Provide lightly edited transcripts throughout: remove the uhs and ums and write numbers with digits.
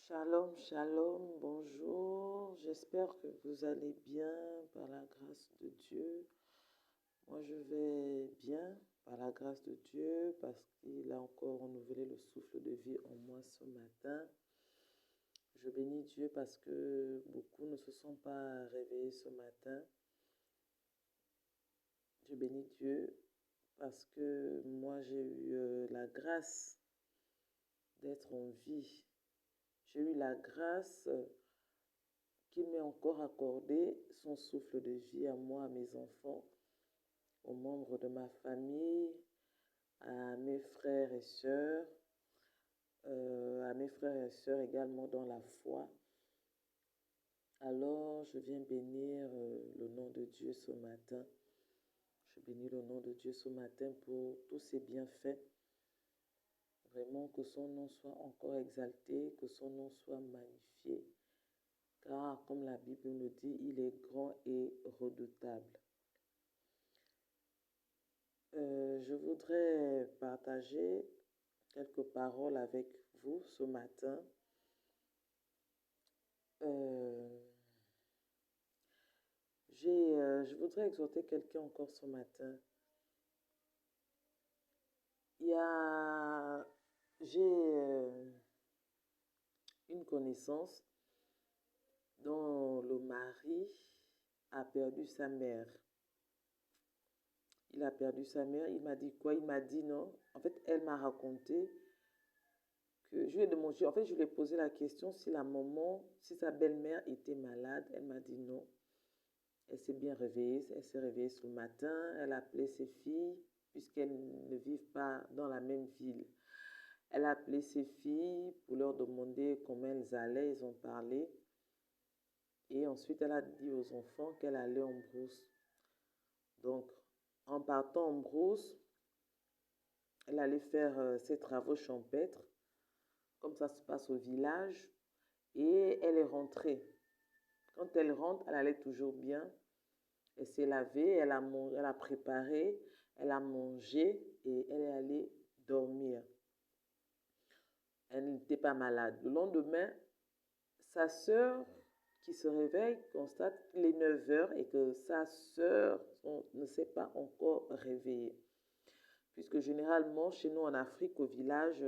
Shalom, shalom, bonjour. J'espère que vous allez bien par la grâce de Dieu. Moi, je vais bien par la grâce de Dieu parce qu'il a encore renouvelé le souffle de vie en moi ce matin. Je bénis Dieu parce que beaucoup ne se sont pas réveillés ce matin. Je bénis Dieu parce que moi, j'ai eu la grâce d'être en vie. J'ai eu la grâce qu'il m'ait encore accordé son souffle de vie à moi, à mes enfants, aux membres de ma famille, à mes frères et sœurs, également dans la foi. Alors, je viens bénir le nom de Dieu ce matin. Je bénis le nom de Dieu ce matin pour tous ses bienfaits. Vraiment que son nom soit encore exalté, que son nom soit magnifié. Car, comme la Bible nous dit, il est grand et redoutable. Je voudrais partager quelques paroles avec vous ce matin. Je voudrais exhorter quelqu'un encore ce matin. J'ai une connaissance dont le mari a perdu sa mère. Il a perdu sa mère. Il m'a dit quoi? Il m'a dit non. En fait, elle m'a raconté que je lui ai demandé, en fait, je lui ai posé la question si si sa belle-mère était malade. Elle m'a dit non. Elle s'est bien réveillée. Elle s'est réveillée ce matin. Elle a appelé ses filles, puisqu'elles ne vivent pas dans la même ville. Elle a appelé ses filles pour leur demander comment elles allaient. Ils ont parlé. Et ensuite, elle a dit aux enfants qu'elle allait en brousse. Donc, en partant en brousse, elle allait faire ses travaux champêtres, comme ça se passe au village. Et elle est rentrée. Quand elle rentre, elle allait toujours bien. Elle s'est lavée, elle a préparé, elle a mangé et elle est allée dormir. Elle n'était pas malade. Le lendemain, sa sœur qui se réveille constate qu'il est 9 heures et que sa sœur ne s'est pas encore réveillée. Puisque généralement, chez nous en Afrique, au village,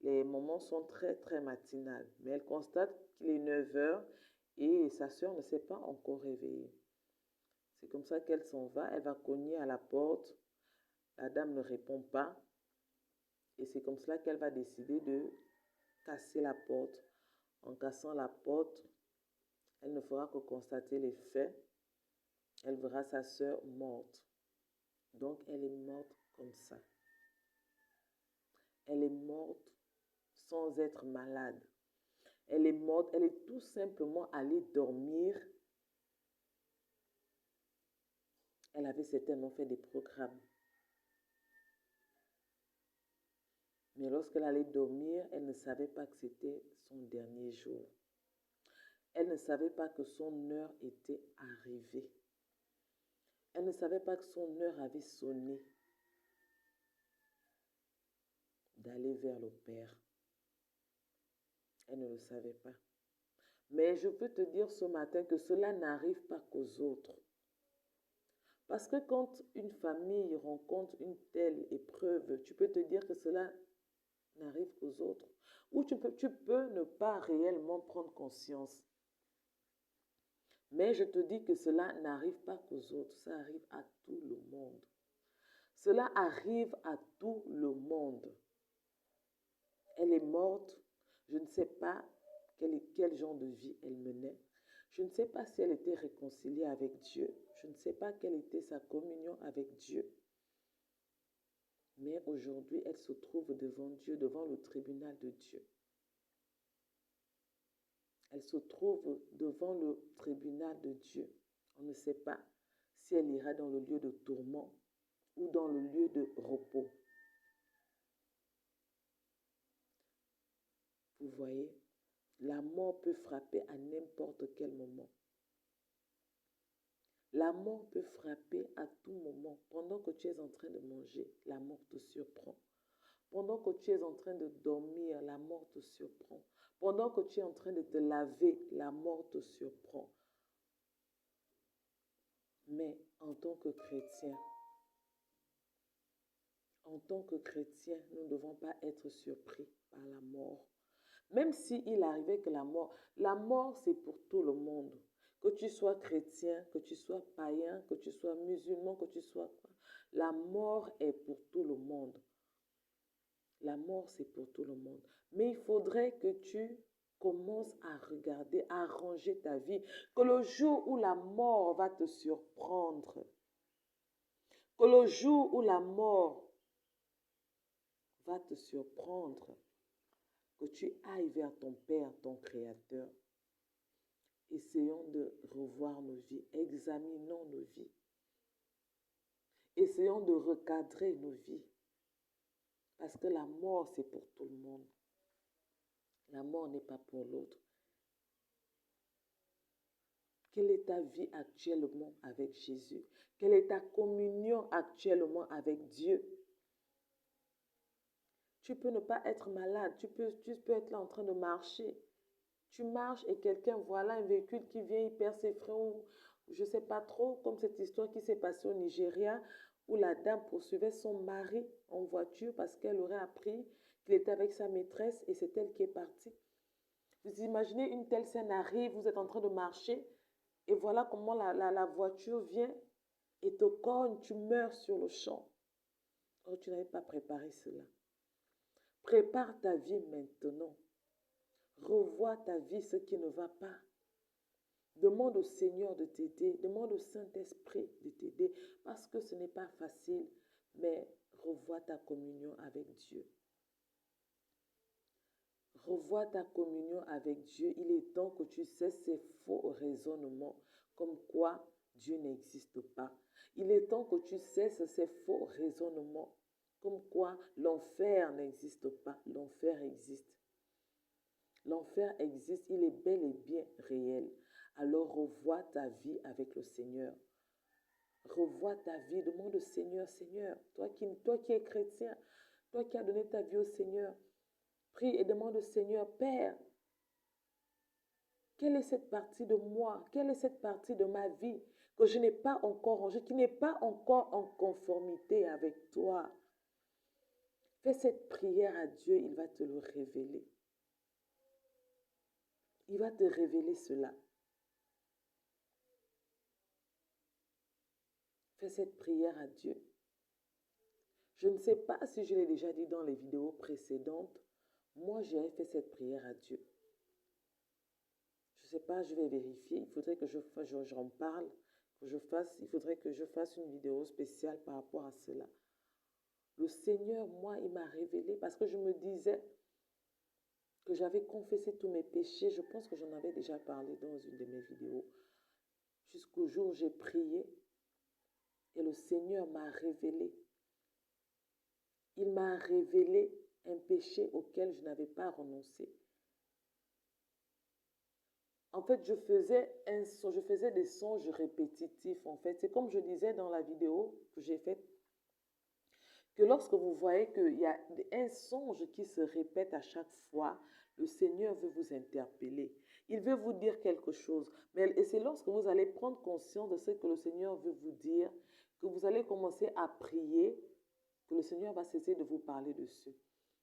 les moments sont très, très matinales. Mais elle constate qu'il est 9 heures et sa sœur ne s'est pas encore réveillée. C'est comme ça qu'elle s'en va. Elle va cogner à la porte. La dame ne répond pas. Et c'est comme cela qu'elle va décider de casser la porte. En cassant la porte, elle ne fera que constater les faits. Elle verra sa sœur morte. Donc, elle est morte comme ça. Elle est morte sans être malade. Elle est morte, elle est tout simplement allée dormir. Elle avait certainement fait des programmes. Mais lorsqu'elle allait dormir, elle ne savait pas que c'était son dernier jour. Elle ne savait pas que son heure était arrivée. Elle ne savait pas que son heure avait sonné d'aller vers le Père. Elle ne le savait pas. Mais je peux te dire ce matin que cela n'arrive pas qu'aux autres. Parce que quand une famille rencontre une telle épreuve, tu peux te dire que cela n'arrive qu'aux autres. Ou tu peux ne pas réellement prendre conscience. Mais je te dis que cela n'arrive pas qu'aux autres, ça arrive à tout le monde. Cela arrive à tout le monde. Elle est morte, je ne sais pas quel genre de vie elle menait. Je ne sais pas si elle était réconciliée avec Dieu. Je ne sais pas quelle était sa communion avec Dieu. Mais aujourd'hui, elle se trouve devant Dieu, devant le tribunal de Dieu. Elle se trouve devant le tribunal de Dieu. On ne sait pas si elle ira dans le lieu de tourment ou dans le lieu de repos. Vous voyez, la mort peut frapper à n'importe quel moment. La mort peut frapper à tout moment. Pendant que tu es en train de manger, la mort te surprend. Pendant que tu es en train de dormir, la mort te surprend. Pendant que tu es en train de te laver, la mort te surprend. Mais en tant que chrétien, nous ne devons pas être surpris par la mort. Même s'il arrivait que la mort c'est pour tout le monde. Que tu sois chrétien, que tu sois païen, que tu sois musulman, que tu sois quoi. La mort est pour tout le monde. La mort c'est pour tout le monde. Mais il faudrait que tu commences à regarder, à ranger ta vie. Que le jour où la mort va te surprendre, que le jour où la mort va te surprendre, que tu ailles vers ton Père, ton Créateur. Essayons de revoir nos vies, examinons nos vies. Essayons de recadrer nos vies. Parce que la mort, c'est pour tout le monde. La mort n'est pas pour l'autre. Quelle est ta vie actuellement avec Jésus? Quelle est ta communion actuellement avec Dieu? Tu peux ne pas être malade, tu peux être là en train de marcher. Tu marches et quelqu'un, voilà un véhicule qui vient, il perd ses freins ou je ne sais pas trop, comme cette histoire qui s'est passée au Nigeria où la dame poursuivait son mari en voiture parce qu'elle aurait appris qu'il était avec sa maîtresse et c'est elle qui est partie. Vous imaginez une telle scène arrive, vous êtes en train de marcher et voilà comment la voiture vient et te cogne, tu meurs sur le champ. Oh, tu n'avais pas préparé cela. Prépare ta vie maintenant. Revois ta vie, ce qui ne va pas. Demande au Seigneur de t'aider. Demande au Saint-Esprit de t'aider. Parce que ce n'est pas facile. Mais revois ta communion avec Dieu. Revois ta communion avec Dieu. Il est temps que tu cesses ces faux raisonnements. Comme quoi Dieu n'existe pas. Il est temps que tu cesses ces faux raisonnements. Comme quoi l'enfer n'existe pas. L'enfer existe. L'enfer existe, il est bel et bien réel. Alors revois ta vie avec le Seigneur. Revois ta vie, demande au Seigneur, Seigneur, toi qui es chrétien, toi qui as donné ta vie au Seigneur, prie et demande au Seigneur, Père, quelle est cette partie de moi, quelle est cette partie de ma vie que je n'ai pas encore rangée, qui n'est pas encore en conformité avec toi. Fais cette prière à Dieu, il va te le révéler. Il va te révéler cela. Fais cette prière à Dieu. Je ne sais pas si je l'ai déjà dit dans les vidéos précédentes. Moi, j'ai fait cette prière à Dieu. Je ne sais pas, je vais vérifier. Il faudrait que j'en parle, il faudrait que je fasse une vidéo spéciale par rapport à cela. Le Seigneur, moi, il m'a révélé parce que je me disais que j'avais confessé tous mes péchés. Je pense que j'en avais déjà parlé dans une de mes vidéos. Jusqu'au jour où j'ai prié et le Seigneur m'a révélé. Il m'a révélé un péché auquel je n'avais pas renoncé. En fait, je faisais des songes répétitifs. En fait, c'est comme je disais dans la vidéo que j'ai faite, que lorsque vous voyez qu'il y a un songe qui se répète à chaque fois, le Seigneur veut vous interpeller. Il veut vous dire quelque chose. Et c'est lorsque vous allez prendre conscience de ce que le Seigneur veut vous dire, que vous allez commencer à prier, que le Seigneur va cesser de vous parler dessus.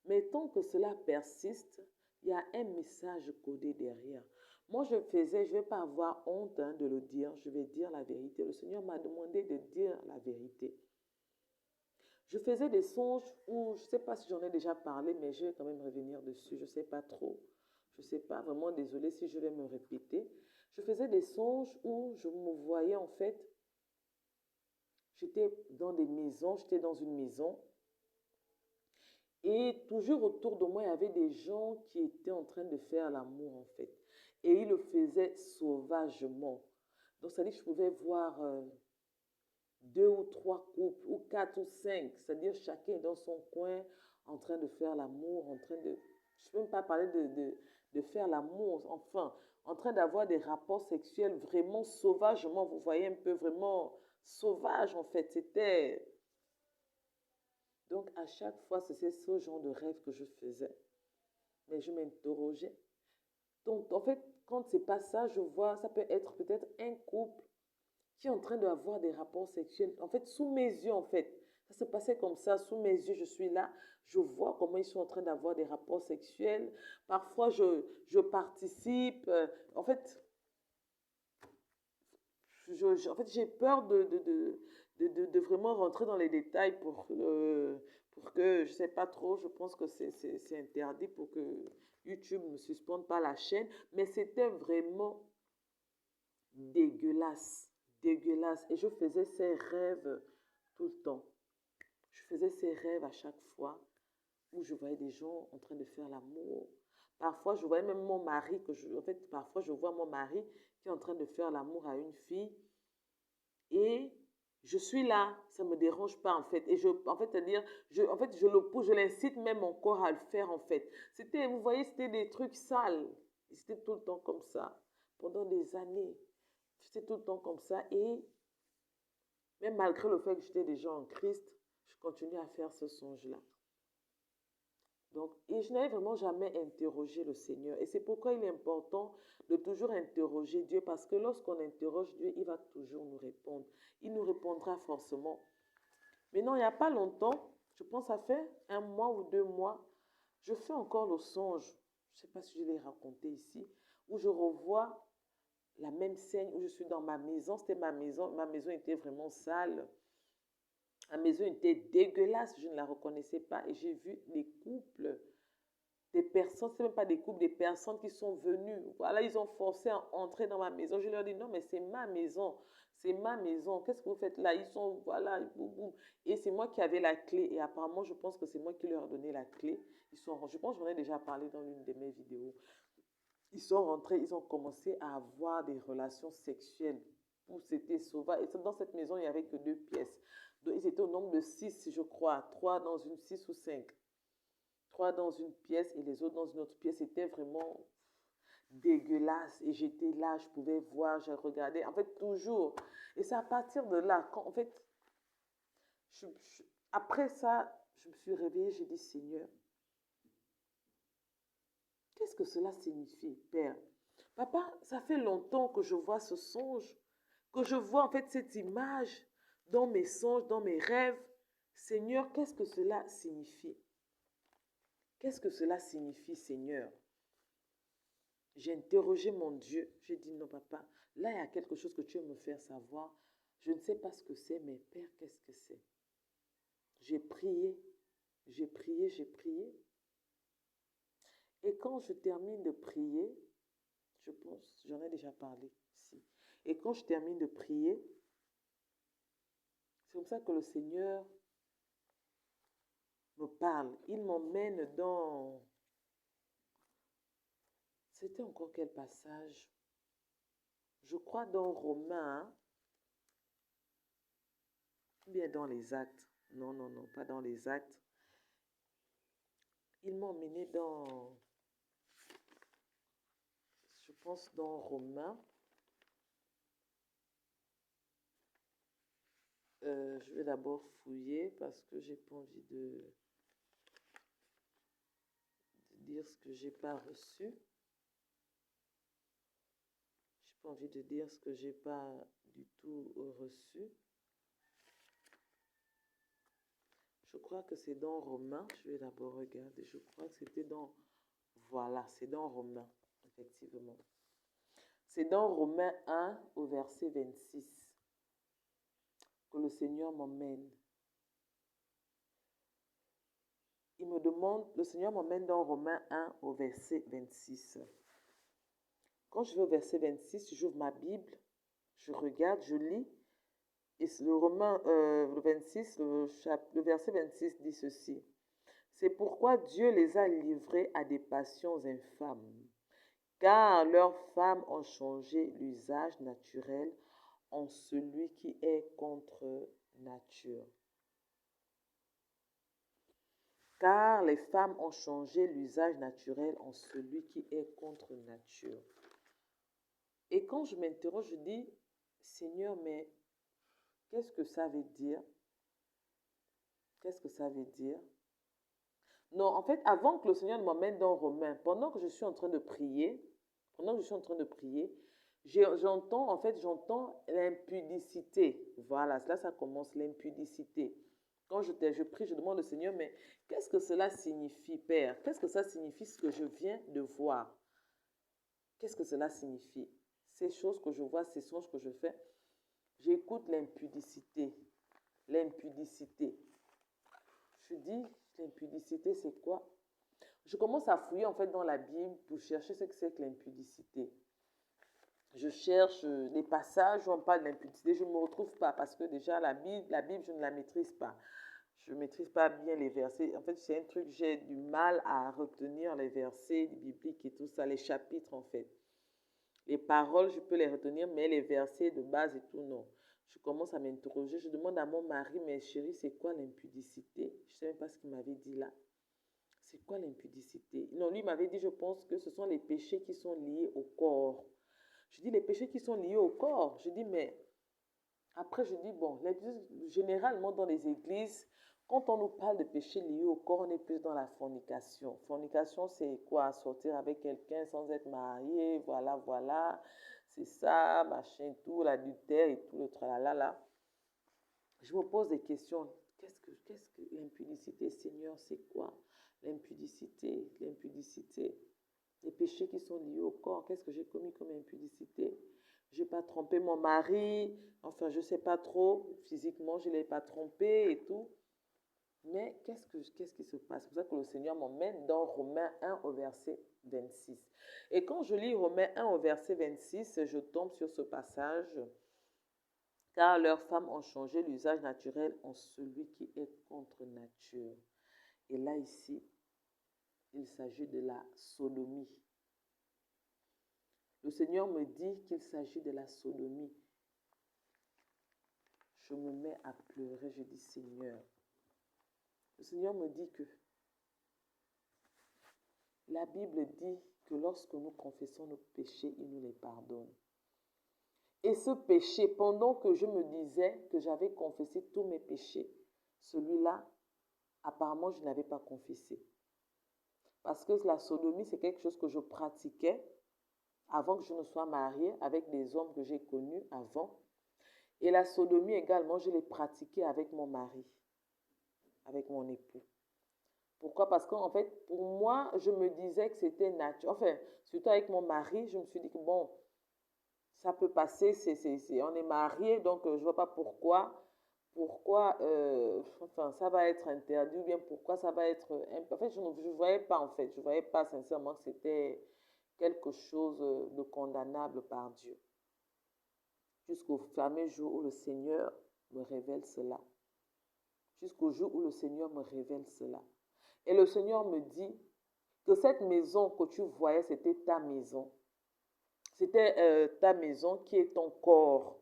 Mais tant que cela persiste, il y a un message codé derrière. Moi, je ne vais pas avoir honte de le dire, je vais dire la vérité. Le Seigneur m'a demandé de dire la vérité. Je faisais des songes où, je ne sais pas si j'en ai déjà parlé, mais je vais quand même revenir dessus, je ne sais pas trop. Je ne sais pas, vraiment désolée si je vais me répéter. Je faisais des songes où je me voyais en fait, j'étais dans des maisons, j'étais dans une maison. Et toujours autour de moi, il y avait des gens qui étaient en train de faire l'amour en fait. Et ils le faisaient sauvagement. Donc, ça dit que je pouvais voir 2 ou 3 couples, ou 4 ou 5. C'est-à-dire chacun dans son coin en train de faire l'amour, en train de... Je ne peux même pas parler de faire l'amour, enfin, en train d'avoir des rapports sexuels vraiment sauvagement. Vous voyez un peu vraiment sauvage en fait. C'était... Donc, à chaque fois, c'est ce genre de rêve que je faisais. Mais je m'interrogeais. Donc, en fait, quand c'est pas ça, je vois, ça peut être peut-être un couple qui est en train d'avoir des rapports sexuels. En fait, sous mes yeux, en fait. Ça se passait comme ça, sous mes yeux, je suis là, je vois comment ils sont en train d'avoir des rapports sexuels. Parfois, je participe. En fait, en fait, j'ai peur de vraiment rentrer dans les détails pour que, je ne sais pas trop, je pense que c'est interdit pour que YouTube ne me suspende pas la chaîne. Mais c'était vraiment dégueulasse, dégueulasse. Et je faisais ces rêves tout le temps. Je faisais ces rêves à chaque fois où je voyais des gens en train de faire l'amour. Parfois, je voyais même mon mari, en fait, parfois, je vois mon mari qui est en train de faire l'amour à une fille. Et je suis là, ça ne me dérange pas en fait. Et en fait, c'est-à-dire, en fait, je le pousse, je l'incite même encore à le faire en fait. C'était, vous voyez, c'était des trucs sales. C'était tout le temps comme ça, pendant des années. C'était tout le temps comme ça. Et même malgré le fait que j'étais déjà en Christ, je continuais à faire ce songe-là. Donc, et je n'avais vraiment jamais interrogé le Seigneur. Et c'est pourquoi il est important de toujours interroger Dieu, parce que lorsqu'on interroge Dieu, il va toujours nous répondre. Il nous répondra forcément. Mais non, il n'y a pas longtemps, je pense que ça fait 1 mois ou 2 mois, je fais encore le songe, je ne sais pas si je l'ai raconté ici, où je revois la même scène où je suis dans ma maison. C'était ma maison était vraiment sale. La maison était dégueulasse, je ne la reconnaissais pas et j'ai vu des couples, des personnes, ce n'est même pas des couples, des personnes qui sont venues. Voilà, ils ont forcé à entrer dans ma maison. Je leur dis non, mais c'est ma maison, c'est ma maison. Qu'est-ce que vous faites là? Ils sont, voilà, boum, boum. Et c'est moi qui avais la clé. Et apparemment, je pense que c'est moi qui leur ai donné la clé. Je pense que j'en ai déjà parlé dans l'une de mes vidéos. Ils sont rentrés, ils ont commencé à avoir des relations sexuelles. C'était sauvage. Et dans cette maison, il n'y avait que 2 pièces. Donc, ils étaient au nombre de 6, je crois. 3 dans une, 6 ou 5. 3 dans une pièce et les autres dans une autre pièce. C'était vraiment dégueulasse. Et j'étais là, je pouvais voir, je regardais. En fait, toujours. Et c'est à partir de là, quand, en fait, je, après ça, je me suis réveillée, j'ai dit, Seigneur, qu'est-ce que cela signifie, Père? Papa, ça fait longtemps que je vois ce songe, que je vois en fait cette image dans mes songes, dans mes rêves. Seigneur, qu'est-ce que cela signifie? Qu'est-ce que cela signifie, Seigneur? J'ai interrogé mon Dieu. J'ai dit, non, papa, là, il y a quelque chose que tu veux me faire savoir. Je ne sais pas ce que c'est, mais Père, qu'est-ce que c'est? J'ai prié, j'ai prié, j'ai prié. Et quand je termine de prier, je pense, j'en ai déjà parlé ici. Et quand je termine de prier, c'est comme ça que le Seigneur me parle. Il m'emmène dans... C'était encore quel passage? Je crois dans Romains, ou bien dans les Actes. Non, non, non, pas dans les Actes. Il m'a emmené dans... Je pense dans Romains. Je vais d'abord fouiller parce que j'ai pas envie de dire ce que j'ai pas reçu. J'ai pas envie de dire ce que j'ai pas du tout reçu. Je crois que c'est dans Romains. Je vais d'abord regarder. Je crois que c'était dans... Voilà, c'est dans Romains, effectivement. C'est dans Romains 1 au verset 26 que le Seigneur m'emmène. Il me demande, le Seigneur m'emmène dans Romains 1 au verset 26. Quand je vais au verset 26, j'ouvre ma Bible, je regarde, je lis. Et le 26, le verset 26 dit ceci. C'est pourquoi Dieu les a livrés à des passions infâmes, car leurs femmes ont changé l'usage naturel en celui qui est contre nature. Car les femmes ont changé l'usage naturel en celui qui est contre nature. Et quand je m'interroge, je dis, Seigneur, mais qu'est-ce que ça veut dire? Qu'est-ce que ça veut dire? Non, en fait, avant que le Seigneur ne m'emmène dans Romains, pendant que je suis en train de prier, Pendant que je suis en train de prier, j'entends l'impudicité. Voilà, là, ça commence, l'impudicité. Quand je prie, je demande au Seigneur, mais qu'est-ce que cela signifie, Père? Qu'est-ce que ça signifie, ce que je viens de voir? Qu'est-ce que cela signifie? Ces choses que je vois, ces songes que je fais, j'écoute l'impudicité. L'impudicité. Je dis, l'impudicité, c'est quoi? Je commence à fouiller en fait dans la Bible pour chercher ce que c'est que l'impudicité. Je cherche des passages où on parle d'impudicité. Je ne me retrouve pas parce que déjà la Bible, je ne la maîtrise pas. Je ne maîtrise pas bien les versets. En fait, c'est un truc, j'ai du mal à retenir les versets bibliques et tout ça, les chapitres en fait. Les paroles, je peux les retenir, mais les versets de base et tout, non. Je commence à m'interroger. Je demande à mon mari, mais chérie, c'est quoi l'impudicité? Je ne sais même pas ce qu'il m'avait dit là. C'est quoi l'impudicité? Non, lui m'avait dit, je pense que ce sont les péchés qui sont liés au corps. Je dis, les péchés qui sont liés au corps. Je dis, mais après, je dis, bon, généralement dans les églises, quand on nous parle de péchés liés au corps, on est plus dans la fornication. Fornication, c'est quoi? Sortir avec quelqu'un sans être marié, voilà, voilà. C'est ça, machin, tout, l'adultère et tout, le tralala, là. Je me pose des questions. Qu'est-ce que l'impudicité, Seigneur, c'est quoi? L'impudicité, l'impudicité. Les péchés qui sont liés au corps, qu'est-ce que j'ai commis comme impudicité? Je n'ai pas trompé mon mari, enfin, je ne sais pas trop, physiquement, je ne l'ai pas trompé et tout. Mais qu'est-ce qui se passe? C'est pour ça que le Seigneur m'emmène dans Romains 1 au verset 26. Et quand je lis Romains 1 au verset 26, je tombe sur ce passage. Car leurs femmes ont changé l'usage naturel en celui qui est contre nature. Et là, ici, il s'agit de la sodomie. Le Seigneur me dit qu'il s'agit de la sodomie. Je me mets à pleurer, je dis Seigneur. Le Seigneur me dit que la Bible dit que lorsque nous confessons nos péchés, il nous les pardonne. Et ce péché, pendant que je me disais que j'avais confessé tous mes péchés, celui-là, apparemment, je n'avais pas confessé. Parce que la sodomie, c'est quelque chose que je pratiquais avant que je ne sois mariée avec des hommes que j'ai connus avant. Et la sodomie également, je l'ai pratiquée avec mon mari, avec mon époux. Pourquoi? Parce qu'en fait, pour moi, je me disais que c'était naturel. Enfin, surtout avec mon mari, je me suis dit que bon, ça peut passer, on est mariés, donc je ne vois pas pourquoi enfin, ça va être interdit ou bien pourquoi ça va être... En fait, je ne voyais pas en fait, je ne voyais pas sincèrement que c'était quelque chose de condamnable par Dieu. Jusqu'au fameux jour où le Seigneur me révèle cela. Jusqu'au jour où le Seigneur me révèle cela. Et le Seigneur me dit que cette maison que tu voyais, c'était ta maison. C'était ta maison qui est ton corps.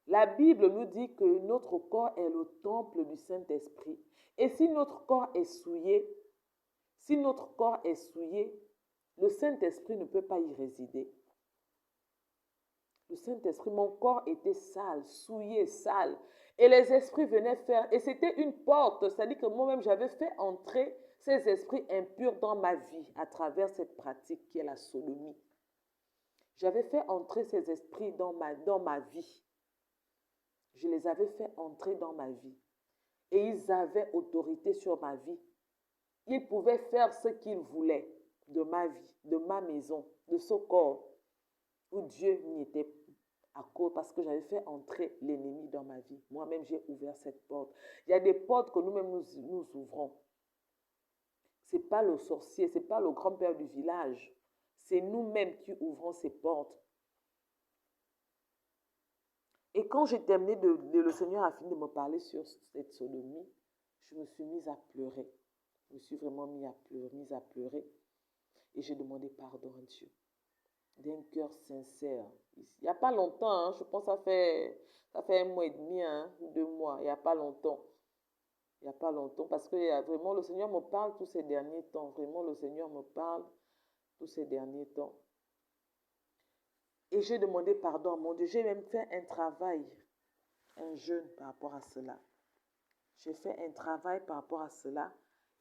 La Bible nous dit que notre corps est le temple du Saint-Esprit. Et si notre corps est souillé, le Saint-Esprit ne peut pas y résider. Le Saint-Esprit, mon corps était sale, souillé, sale. Et les esprits venaient faire, et c'était une porte, c'est-à-dire que moi-même j'avais fait entrer ces esprits impurs dans ma vie à travers cette pratique qui est la sodomie. J'avais fait entrer ces esprits dans ma vie. Je les avais fait entrer dans ma vie. Et ils avaient autorité sur ma vie. Ils pouvaient faire ce qu'ils voulaient de ma vie, de ma maison, de ce corps où Dieu n'y était à cause parce que j'avais fait entrer l'ennemi dans ma vie. Moi-même, j'ai ouvert cette porte. Il y a des portes que nous-mêmes nous ouvrons. Ce n'est pas le sorcier, ce n'est pas le grand-père du village. C'est nous-mêmes qui ouvrons ces portes. Et quand j'ai terminé, le Seigneur a fini de me parler sur cette sodomie, je me suis mise à pleurer. Je me suis vraiment mise à pleurer. Et j'ai demandé pardon à Dieu. D'un cœur sincère. Il n'y a pas longtemps, hein, je pense que ça fait 1 mois et demi, hein, 2 mois. Il n'y a pas longtemps. Il n'y a pas longtemps parce que vraiment, le Seigneur me parle tous ces derniers temps. Vraiment, le Seigneur me parle tous ces derniers temps. Et j'ai demandé pardon à mon Dieu. J'ai même fait un travail, un jeûne par rapport à cela. J'ai fait un travail par rapport à cela.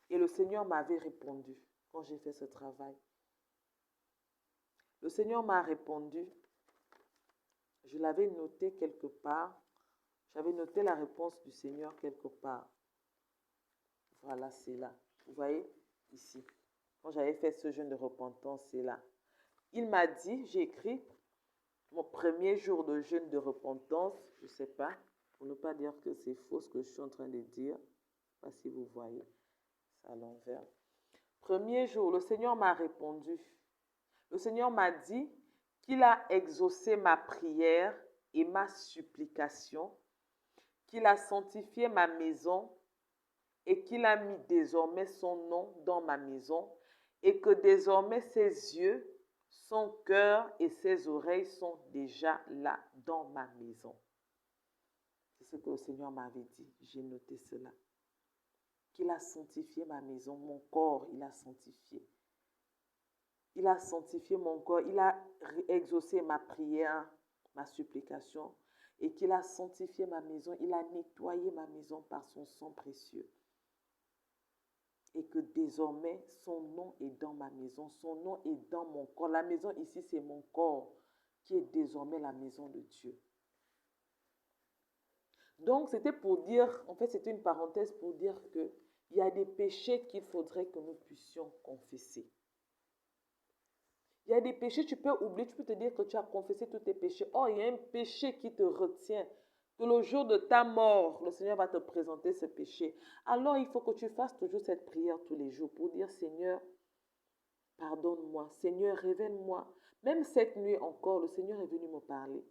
Et le Seigneur m'avait répondu quand j'ai fait ce travail. Le Seigneur m'a répondu. Je l'avais noté quelque part. J'avais noté la réponse du Seigneur quelque part. Voilà, c'est là. Vous voyez, ici. Quand j'avais fait ce jeûne de repentance, c'est là. Il m'a dit, j'ai écrit mon premier jour de jeûne de repentance, je ne sais pas, pour ne pas dire que c'est faux ce que je suis en train de dire. Je ne sais pas si vous voyez, c'est à l'envers. Premier jour, le Seigneur m'a répondu. Le Seigneur m'a dit qu'il a exaucé ma prière et ma supplication, qu'il a sanctifié ma maison et qu'il a mis désormais son nom dans ma maison et que désormais ses yeux, son cœur et ses oreilles sont déjà là dans ma maison. C'est ce que le Seigneur m'avait dit. J'ai noté cela. Qu'il a sanctifié ma maison, mon corps, il a sanctifié. Il a sanctifié mon corps, il a exaucé ma prière, ma supplication, et qu'il a sanctifié ma maison, il a nettoyé ma maison par son sang précieux. Et que désormais, son nom est dans ma maison, son nom est dans mon corps. La maison ici, c'est mon corps, qui est désormais la maison de Dieu. Donc, c'était pour dire, en fait, c'était une parenthèse pour dire qu'il y a des péchés qu'il faudrait que nous puissions confesser. Il y a des péchés, tu peux oublier, tu peux te dire que tu as confessé tous tes péchés. Or, il y a un péché qui te retient. Que le jour de ta mort, le Seigneur va te présenter ce péché. Alors, il faut que tu fasses toujours cette prière tous les jours pour dire, Seigneur, pardonne-moi. Seigneur, révèle-moi. Même cette nuit encore, le Seigneur est venu me parler.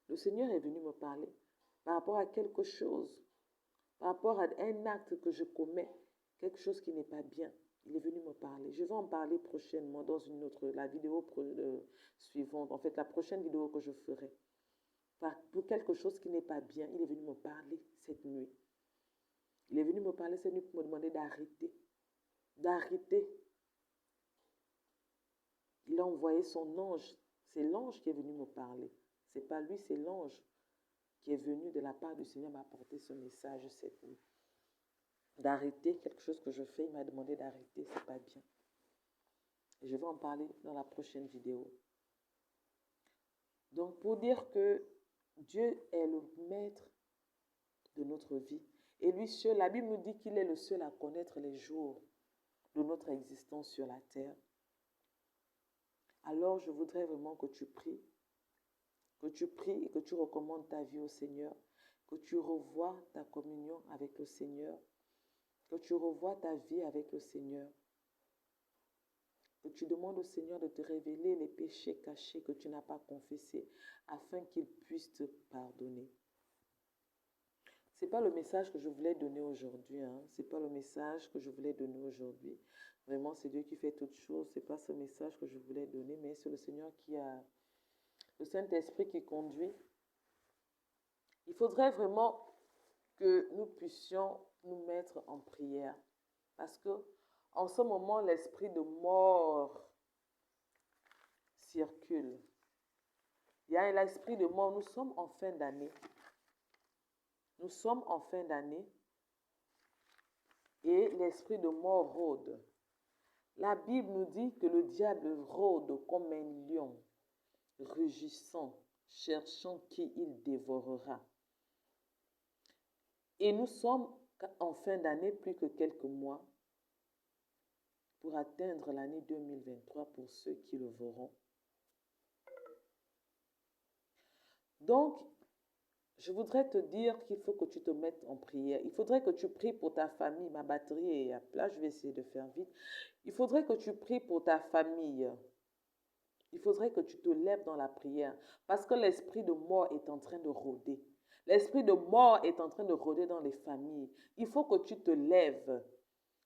Le Seigneur est venu me parler par rapport à quelque chose, par rapport à un acte que je commets, quelque chose qui n'est pas bien. Il est venu me parler. Je vais en parler prochainement dans la vidéo suivante. En fait, la prochaine vidéo que je ferai. Pour quelque chose qui n'est pas bien, il est venu me parler cette nuit. Il est venu me parler cette nuit pour me demander d'arrêter. D'arrêter. Il a envoyé son ange. C'est l'ange qui est venu me parler. Ce n'est pas lui, c'est l'ange qui est venu de la part du Seigneur m'apporter ce message cette nuit. D'arrêter quelque chose que je fais. Il m'a demandé d'arrêter. Ce n'est pas bien. Et je vais en parler dans la prochaine vidéo. Donc, pour dire que Dieu est le maître de notre vie. Et lui seul, la Bible nous dit qu'il est le seul à connaître les jours de notre existence sur la terre. Alors, je voudrais vraiment que tu pries et que tu recommandes ta vie au Seigneur, que tu revoies ta communion avec le Seigneur, que tu revoies ta vie avec le Seigneur, que tu demandes au Seigneur de te révéler les péchés cachés que tu n'as pas confessés, afin qu'il puisse te pardonner. Ce n'est pas le message que je voulais donner aujourd'hui. Ce n'est pas le message que je voulais donner aujourd'hui. Vraiment, c'est Dieu qui fait toutes choses. Ce n'est pas ce message que je voulais donner, mais c'est le Seigneur qui a... Le Saint-Esprit qui conduit. Il faudrait vraiment que nous puissions nous mettre en prière. Parce que en ce moment, l'esprit de mort circule. Il y a l'esprit de mort. Nous sommes en fin d'année. Nous sommes en fin d'année et l'esprit de mort rôde. La Bible nous dit que le diable rôde comme un lion, rugissant, cherchant qui il dévorera. Et nous sommes en fin d'année, plus que quelques mois, pour atteindre l'année 2023 pour ceux qui le verront. Donc, je voudrais te dire qu'il faut que tu te mettes en prière. Il faudrait que tu pries pour ta famille. Ma batterie est à plat, je vais essayer de faire vite. Il faudrait que tu pries pour ta famille. Il faudrait que tu te lèves dans la prière parce que l'esprit de mort est en train de rôder. L'esprit de mort est en train de rôder dans les familles. Il faut que tu te lèves.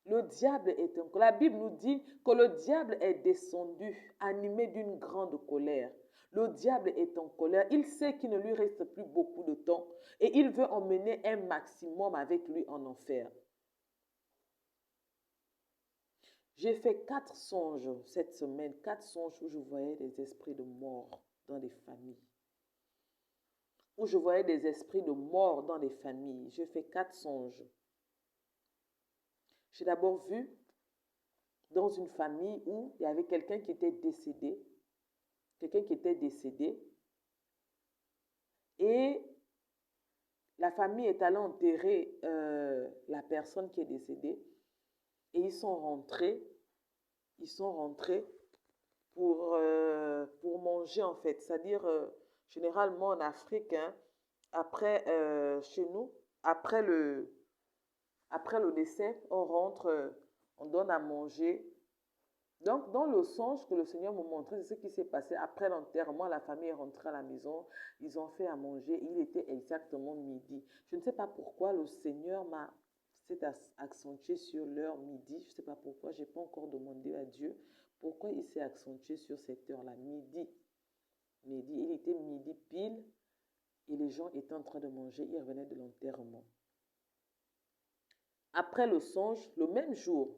Le diable est en colère. La Bible nous dit que le diable est descendu, animé d'une grande colère. Le diable est en colère. Il sait qu'il ne lui reste plus beaucoup de temps et il veut emmener un maximum avec lui en enfer. J'ai fait 4 songes cette semaine, 4 songes où je voyais des esprits de mort dans les familles. Où je voyais des esprits de mort dans les familles. J'ai fait 4 songes. J'ai d'abord vu dans une famille où il y avait quelqu'un qui était décédé, et la famille est allée enterrer la personne qui est décédée, et ils sont rentrés pour manger en fait. C'est-à-dire, généralement en Afrique, hein, après, chez nous, après le, après le décès, on rentre, on donne à manger. Donc, dans le songe que le Seigneur me montrait, c'est ce qui s'est passé après l'enterrement. La famille est rentrée à la maison, ils ont fait à manger. Il était exactement midi. Je ne sais pas pourquoi le Seigneur s'est accentué sur l'heure midi. Je ne sais pas pourquoi, je n'ai pas encore demandé à Dieu pourquoi il s'est accentué sur cette heure-là, midi. Midi, il était midi pile et les gens étaient en train de manger. Ils revenaient de l'enterrement. Après le songe, le même jour,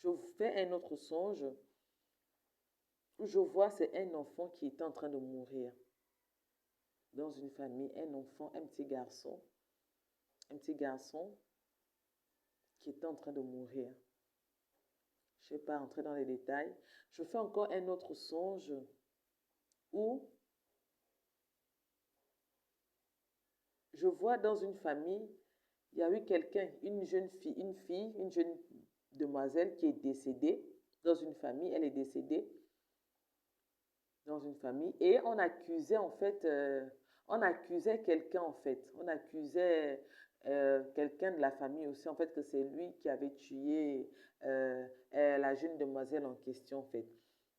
je fais un autre songe où je vois c'est un enfant qui était en train de mourir dans une famille, un enfant, un petit garçon qui était en train de mourir. Je ne vais pas rentrer dans les détails. Je fais encore un autre songe où je vois dans une famille, il y a eu quelqu'un, une jeune demoiselle qui est décédée dans une famille, elle est décédée dans une famille et on accusait en fait, on accusait quelqu'un en fait, on accusait quelqu'un de la famille aussi en fait que c'est lui qui avait tué la jeune demoiselle en question en fait.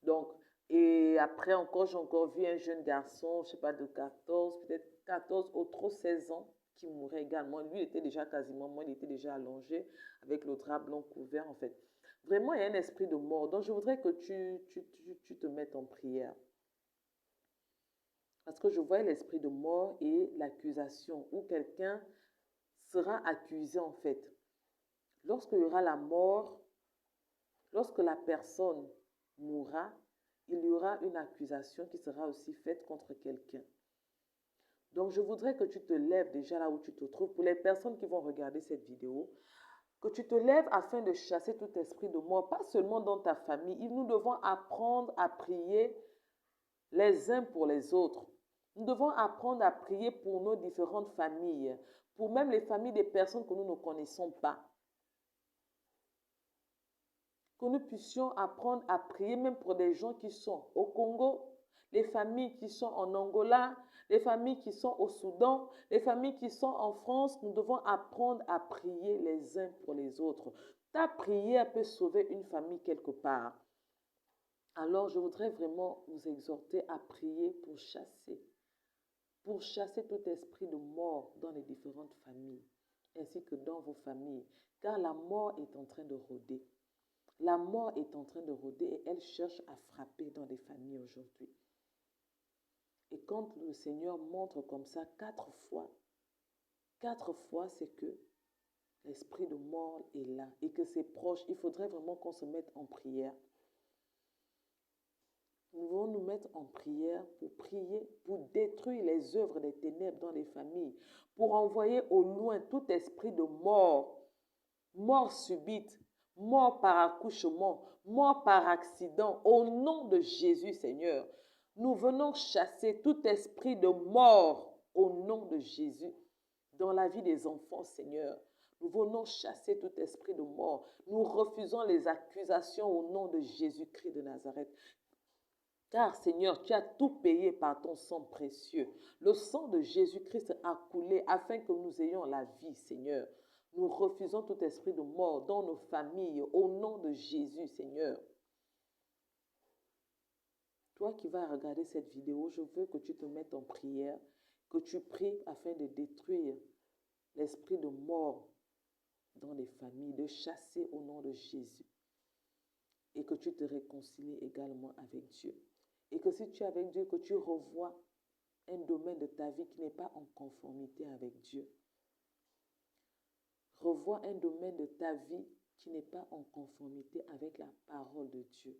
Donc, et après encore, j'ai encore vu un jeune garçon, je sais pas, de 14, peut-être 14 ou trop 16 ans qui mourait également. Lui, il était déjà quasiment mort, il était déjà allongé avec le drap blanc couvert en fait. Vraiment, il y a un esprit de mort. Donc, je voudrais que tu te mettes en prière. Parce que je vois l'esprit de mort et l'accusation, où quelqu'un sera accusé en fait. Lorsqu'il y aura la mort, lorsque la personne mourra, il y aura une accusation qui sera aussi faite contre quelqu'un. Donc je voudrais que tu te lèves déjà là où tu te trouves. Pour les personnes qui vont regarder cette vidéo, que tu te lèves afin de chasser tout esprit de mort, pas seulement dans ta famille. Nous devons apprendre à prier les uns pour les autres. Nous devons apprendre à prier pour nos différentes familles, pour même les familles des personnes que nous ne connaissons pas. Que nous puissions apprendre à prier même pour des gens qui sont au Congo, les familles qui sont en Angola, les familles qui sont au Soudan, les familles qui sont en France. Nous devons apprendre à prier les uns pour les autres. Ta prière peut sauver une famille quelque part. Alors je voudrais vraiment vous exhorter à prier pour chasser tout esprit de mort dans les différentes familles, ainsi que dans vos familles, car la mort est en train de rôder. La mort est en train de rôder et elle cherche à frapper dans les familles aujourd'hui. Et quand le Seigneur montre comme ça 4 fois, c'est que l'esprit de mort est là et que c'est proche. Il faudrait vraiment qu'on se mette en prière. Nous devons nous mettre en prière pour prier, pour détruire les œuvres des ténèbres dans les familles, pour envoyer au loin tout esprit de mort, mort subite, mort par accouchement, mort par accident. Au nom de Jésus, Seigneur, nous venons chasser tout esprit de mort au nom de Jésus dans la vie des enfants, Seigneur. Nous venons chasser tout esprit de mort. Nous refusons les accusations au nom de Jésus-Christ de Nazareth. Car Seigneur, tu as tout payé par ton sang précieux. Le sang de Jésus-Christ a coulé afin que nous ayons la vie, Seigneur. Nous refusons tout esprit de mort dans nos familles au nom de Jésus, Seigneur. Toi qui vas regarder cette vidéo, je veux que tu te mettes en prière, que tu pries afin de détruire l'esprit de mort dans les familles, de chasser au nom de Jésus. Et que tu te réconcilies également avec Dieu. Et que si tu es avec Dieu, que tu revois un domaine de ta vie qui n'est pas en conformité avec Dieu. Revois un domaine de ta vie qui n'est pas en conformité avec la parole de Dieu.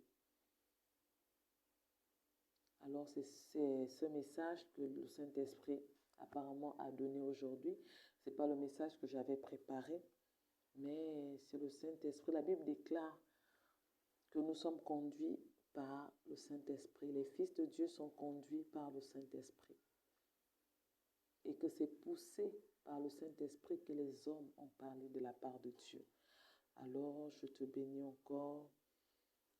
Alors c'est ce message que le Saint-Esprit apparemment a donné aujourd'hui. Ce n'est pas le message que j'avais préparé, mais c'est le Saint-Esprit. La Bible déclare que nous sommes conduits par le Saint-Esprit. Les fils de Dieu sont conduits par le Saint-Esprit. Et que c'est poussé par le Saint-Esprit que les hommes ont parlé de la part de Dieu. Alors, je te bénis encore.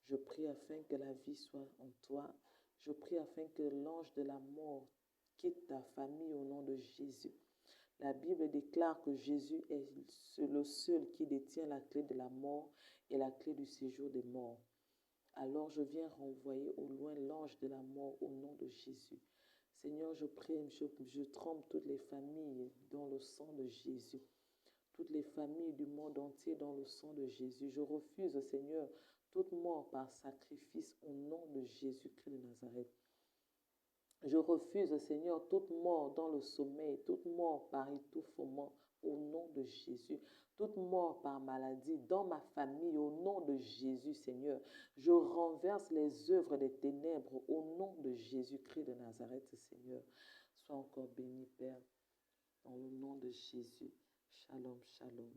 Je prie afin que la vie soit en toi. Je prie afin que l'ange de la mort quitte ta famille au nom de Jésus. La Bible déclare que Jésus est le seul qui détient la clé de la mort et la clé du séjour des morts. Alors je viens renvoyer au loin l'ange de la mort au nom de Jésus. Seigneur, je prie, je trempe toutes les familles dans le sang de Jésus. Toutes les familles du monde entier dans le sang de Jésus. Je refuse, Seigneur, toute mort par sacrifice au nom de Jésus-Christ de Nazareth. Je refuse, Seigneur, toute mort dans le sommeil, toute mort par étouffement au nom de Jésus, toute mort par maladie dans ma famille au nom de Jésus, Seigneur. Je renverse les œuvres des ténèbres au nom de Jésus-Christ de Nazareth, Seigneur. Sois encore béni, Père, dans le nom de Jésus. Shalom, shalom.